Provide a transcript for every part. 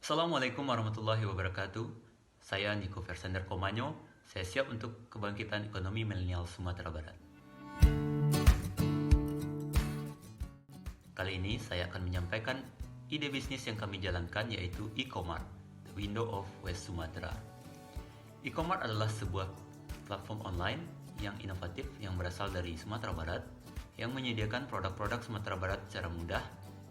Assalamualaikum warahmatullahi wabarakatuh. Saya Niko Versander Komanyo. Saya siap untuk kebangkitan ekonomi milenial Sumatera Barat. Kali ini saya akan menyampaikan ide bisnis yang kami jalankan, yaitu e-commerce, the window of West Sumatra. E-commerce adalah sebuah platform online yang inovatif yang berasal dari Sumatera Barat yang menyediakan produk-produk Sumatera Barat secara mudah,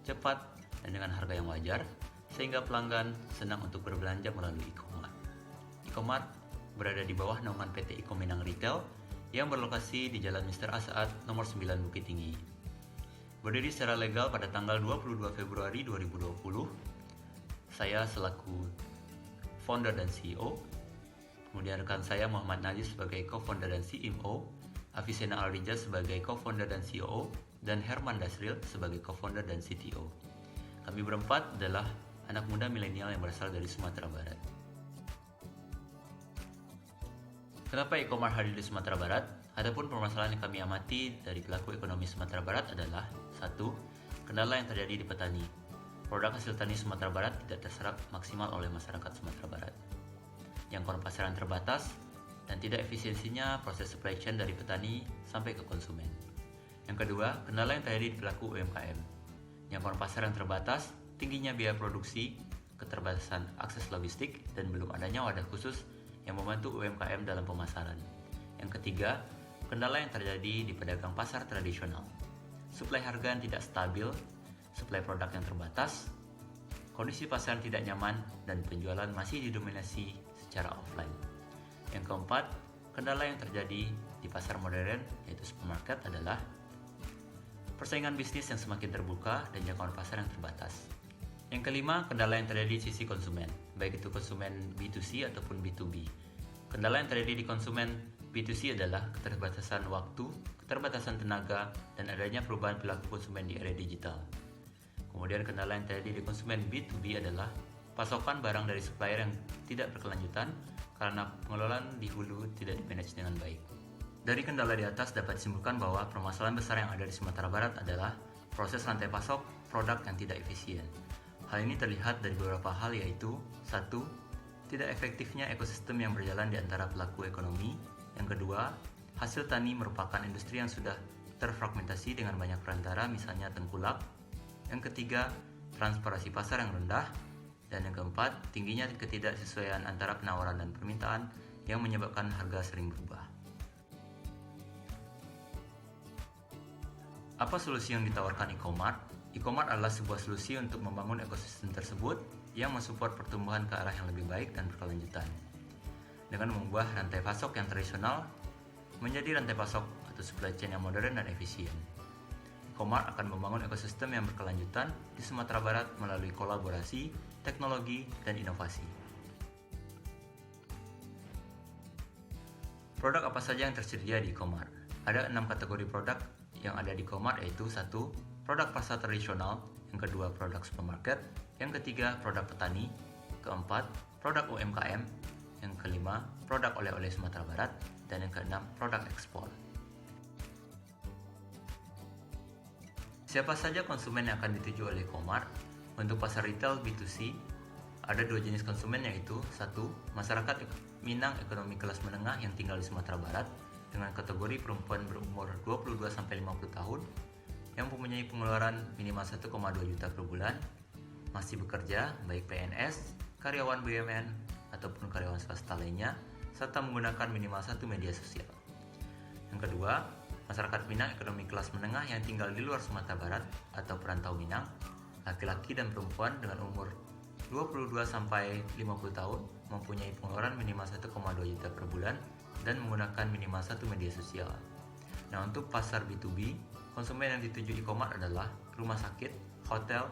cepat, dan dengan harga yang wajar, sehingga pelanggan senang untuk berbelanja melalui e-commerce. E-commerce berada di bawah naungan PT Iko Minang Retail yang berlokasi di Jalan Mr. Asaat nomor 9 Bukit Tinggi. Berdiri secara legal pada tanggal 22 Februari 2020, saya selaku founder dan CEO, kemudian rekan saya Muhammad Najis sebagai co-founder dan CMO, Avicenna Alrija sebagai co-founder dan CEO, dan Herman Dasril sebagai co-founder dan CTO. Kami berempat adalah anak muda milenial yang berasal dari Sumatera Barat. Kenapa e-commerce hadir di Sumatera Barat? Adapun permasalahan yang kami amati dari pelaku ekonomi Sumatera Barat adalah: 1. Kendala yang terjadi di petani. Produk hasil tani Sumatera Barat tidak terserap maksimal oleh masyarakat Sumatera Barat. Jangkauan pasaran terbatas dan tidak efisiensinya proses supply chain dari petani sampai ke konsumen. Yang kedua, kendala yang terjadi di pelaku UMKM. Jangkauan pasar yang terbatas, tingginya biaya produksi, keterbatasan akses logistik, dan belum adanya wadah khusus yang membantu UMKM dalam pemasaran. Yang ketiga, kendala yang terjadi di pedagang pasar tradisional. Suplai harga yang tidak stabil, suplai produk yang terbatas, kondisi pasar yang tidak nyaman, dan penjualan masih didominasi secara offline. Yang keempat, kendala yang terjadi di pasar modern, yaitu supermarket, adalah persaingan bisnis yang semakin terbuka dan jangkauan pasar yang terbatas. Yang kelima, kendala yang terjadi di sisi konsumen, baik itu konsumen B2C ataupun B2B. Kendala yang terjadi di konsumen B2C adalah keterbatasan waktu, keterbatasan tenaga, dan adanya perubahan perilaku konsumen di era digital. Kemudian kendala yang terjadi di konsumen B2B adalah pasokan barang dari supplier yang tidak berkelanjutan karena pengelolaan di hulu tidak dimanage dengan baik. Dari kendala di atas dapat disimpulkan bahwa permasalahan besar yang ada di Sumatera Barat adalah proses rantai pasok produk yang tidak efisien. Hal ini terlihat dari beberapa hal, yaitu: 1. Tidak efektifnya ekosistem yang berjalan di antara pelaku ekonomi. Yang kedua, hasil tani merupakan industri yang sudah terfragmentasi dengan banyak perantara, misalnya tengkulak. Yang ketiga, transparansi pasar yang rendah. Dan yang keempat, tingginya ketidaksesuaian antara penawaran dan permintaan yang menyebabkan harga sering berubah. Apa solusi yang ditawarkan e-commerce? E-commerce adalah sebuah solusi untuk membangun ekosistem tersebut yang mensupport pertumbuhan ke arah yang lebih baik dan berkelanjutan. Dengan mengubah rantai pasok yang tradisional menjadi rantai pasok atau supply chain yang modern dan efisien. E-commerce akan membangun ekosistem yang berkelanjutan di Sumatera Barat melalui kolaborasi, teknologi, dan inovasi. Produk apa saja yang tersedia di e-commerce? Ada 6 kategori produk yang ada di e-commerce, yaitu: 1. Produk pasar tradisional. Yang kedua, produk supermarket. Yang ketiga, produk petani. Keempat, produk UMKM. Yang kelima, produk oleh-oleh Sumatera Barat. Dan yang keenam, produk ekspor. Siapa saja konsumen yang akan dituju oleh e-commerce? Untuk pasar retail B2C, ada 2 jenis konsumen, yaitu: 1. Masyarakat Minang ekonomi kelas menengah yang tinggal di Sumatera Barat dengan kategori perempuan berumur 22-50 tahun yang mempunyai pengeluaran minimal 1,2 juta per bulan, masih bekerja, baik PNS, karyawan BUMN, ataupun karyawan swasta lainnya, serta menggunakan minimal 1 media sosial. Yang kedua, masyarakat Minang ekonomi kelas menengah yang tinggal di luar Sumatera Barat atau perantau Minang, laki-laki dan perempuan dengan umur 22-50 tahun, mempunyai pengeluaran minimal 1,2 juta per bulan dan menggunakan minimal 1 media sosial. Nah, untuk pasar B2B, konsumen yang dituju e-commerce adalah rumah sakit, hotel,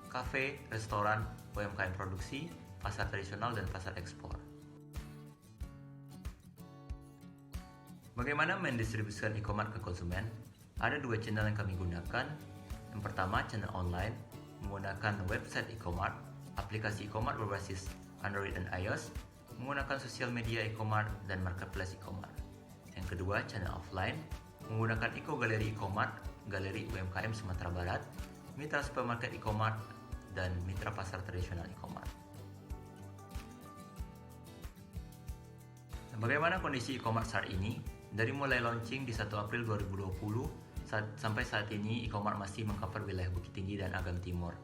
kafe, restoran, UMKM produksi, pasar tradisional, dan pasar ekspor. Bagaimana mendistribusikan e-commerce ke konsumen? Ada 2 channel yang kami gunakan. Yang pertama, channel online, menggunakan website e-commerce, aplikasi e-commerce berbasis Android dan iOS, menggunakan sosial media e-commerce, dan marketplace e-commerce. Yang kedua, channel offline, menggunakan Eco Galeri e-commerce, galeri UMKM Sumatera Barat, mitra supermarket e-commerce, dan mitra pasar tradisional e-commerce. Bagaimana kondisi e-commerce saat ini? Dari mulai launching di 1 April 2020 sampai saat ini e-commerce masih mengcover wilayah Bukit Tinggi dan Agam Timur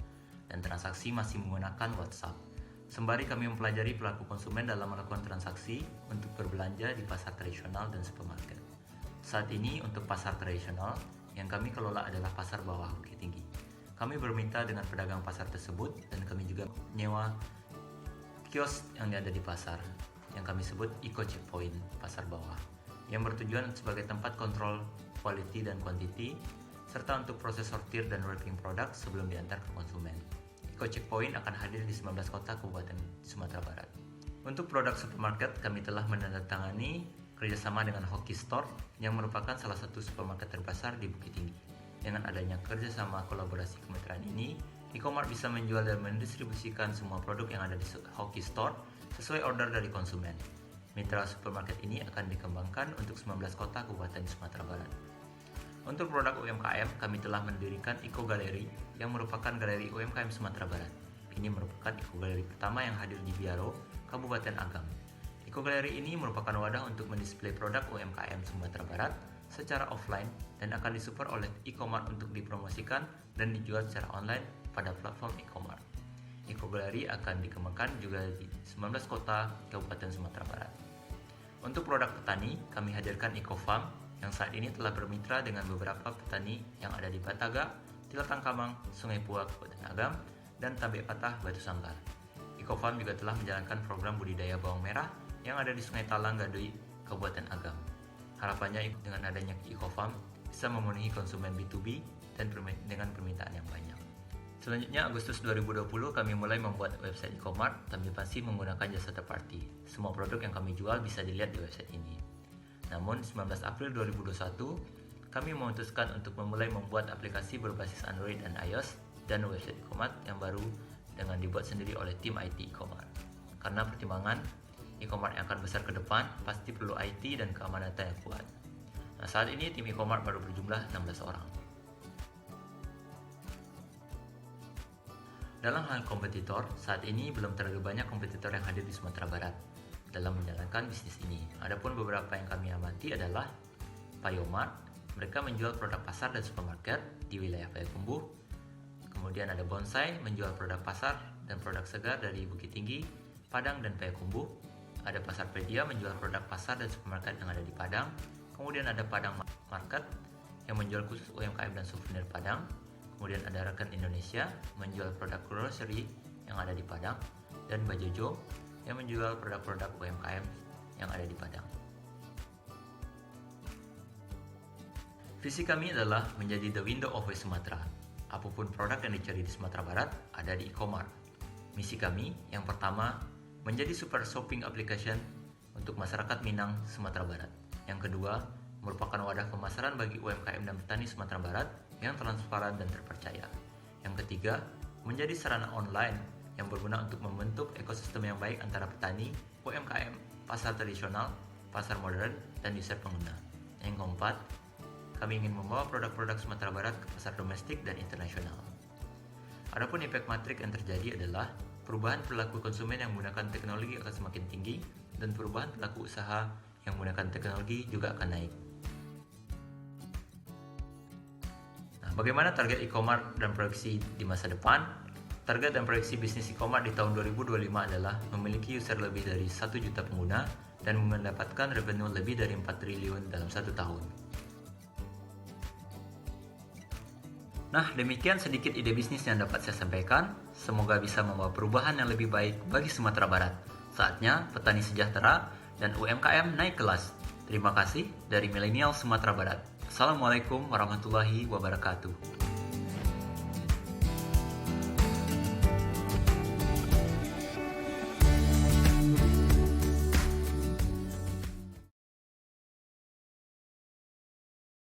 dan transaksi masih menggunakan WhatsApp. Sembari kami mempelajari pelaku konsumen dalam melakukan transaksi untuk berbelanja di pasar tradisional dan supermarket. Saat ini untuk pasar tradisional yang kami kelola adalah pasar bawah Bukit Tinggi. Kami bermitra dengan pedagang pasar tersebut dan kami juga menyewa kios yang ada di pasar yang kami sebut Eco Checkpoint pasar bawah yang bertujuan sebagai tempat kontrol quality dan quantity serta untuk proses sortir dan wrapping produk sebelum diantar ke konsumen. Eco Checkpoint akan hadir di 19 kota Kabupaten Sumatera Barat. Untuk produk supermarket, kami telah menandatangani kerjasama dengan Hoki Store yang merupakan salah satu supermarket terbesar di Bukit Tinggi. Dengan adanya kerjasama kolaborasi kemitraan ini, e-commerce bisa menjual dan mendistribusikan semua produk yang ada di Hoki Store sesuai order dari konsumen. Mitra supermarket ini akan dikembangkan untuk 19 kota Kabupaten Sumatera Barat. Untuk produk UMKM, kami telah mendirikan Eco Gallery yang merupakan galeri UMKM Sumatera Barat. Ini merupakan Eco Gallery pertama yang hadir di Biaro, Kabupaten Agam. Eco Gallery ini merupakan wadah untuk mendisplay produk UMKM Sumatera Barat secara offline dan akan disupport oleh e-commerce untuk dipromosikan dan dijual secara online pada platform e-commerce. Eco Gallery akan dikembangkan juga di 19 kota Kabupaten Sumatera Barat. Untuk produk petani, kami hadirkan Eco Farm yang saat ini telah bermitra dengan beberapa petani yang ada di Bataga, Tilatang Kamang, Sungai Puak, Kabupaten Agam, dan Tabek Patah, Batu Sanggar. Eco Farm juga telah menjalankan program budidaya bawang merah yang ada di Sungai Talang, Gadui, Kabupaten Agam. Harapannya dengan adanya Eco Farm bisa memenuhi konsumen B2B dan dengan permintaan yang banyak. Selanjutnya, Agustus 2020 kami mulai membuat website e-commerce, kami masih menggunakan jasa third party. Semua produk yang kami jual bisa dilihat di website ini. Namun, 19 April 2021, kami memutuskan untuk memulai membuat aplikasi berbasis Android dan iOS dan website e-commerce yang baru dengan dibuat sendiri oleh tim IT e-commerce. Karena pertimbangan e-commerce yang akan besar ke depan, pasti perlu IT dan keamanan data yang kuat. Nah, saat ini tim e-commerce baru berjumlah 16 orang. Dalam hal kompetitor, saat ini belum terlalu banyak kompetitor yang hadir di Sumatera Barat dalam menjalankan bisnis ini. Adapun beberapa yang kami amati adalah Payomart, mereka menjual produk pasar dan supermarket di wilayah Payakumbuh. Kemudian ada Bonsai, menjual produk pasar dan produk segar dari Bukit Tinggi, Padang, dan Payakumbuh. Ada Pasar Pedia, menjual produk pasar dan supermarket yang ada di Padang. Kemudian ada Padang Market, yang menjual khusus UMKM dan souvenir Padang. Kemudian ada Rekan Indonesia, menjual produk grocery yang ada di Padang, dan Bajojo yang menjual produk-produk UMKM yang ada di Padang. Visi kami adalah menjadi the window of West Sumatra. Apapun produk yang dicari di Sumatera Barat ada di e-commerce. Misi kami yang pertama, menjadi super shopping application untuk masyarakat Minang, Sumatera Barat. Yang kedua, merupakan wadah pemasaran bagi UMKM dan petani Sumatera Barat yang transparan dan terpercaya. Yang ketiga, menjadi sarana online yang berguna untuk membentuk ekosistem yang baik antara petani, UMKM, pasar tradisional, pasar modern, dan user pengguna. Yang keempat, kami ingin membawa produk-produk Sumatera Barat ke pasar domestik dan internasional. Adapun impact matrik yang terjadi adalah perubahan perilaku konsumen yang menggunakan teknologi akan semakin tinggi dan perubahan perilaku usaha yang menggunakan teknologi juga akan naik. Bagaimana target e-commerce dan proyeksi di masa depan? Target dan proyeksi bisnis e-commerce di tahun 2025 adalah memiliki user lebih dari 1 juta pengguna dan mendapatkan revenue lebih dari 4 triliun dalam 1 tahun. Nah, demikian sedikit ide bisnis yang dapat saya sampaikan. Semoga bisa membawa perubahan yang lebih baik bagi Sumatera Barat. Saatnya petani sejahtera dan UMKM naik kelas. Terima kasih dari Milenial Sumatera Barat. Assalamualaikum warahmatullahi wabarakatuh.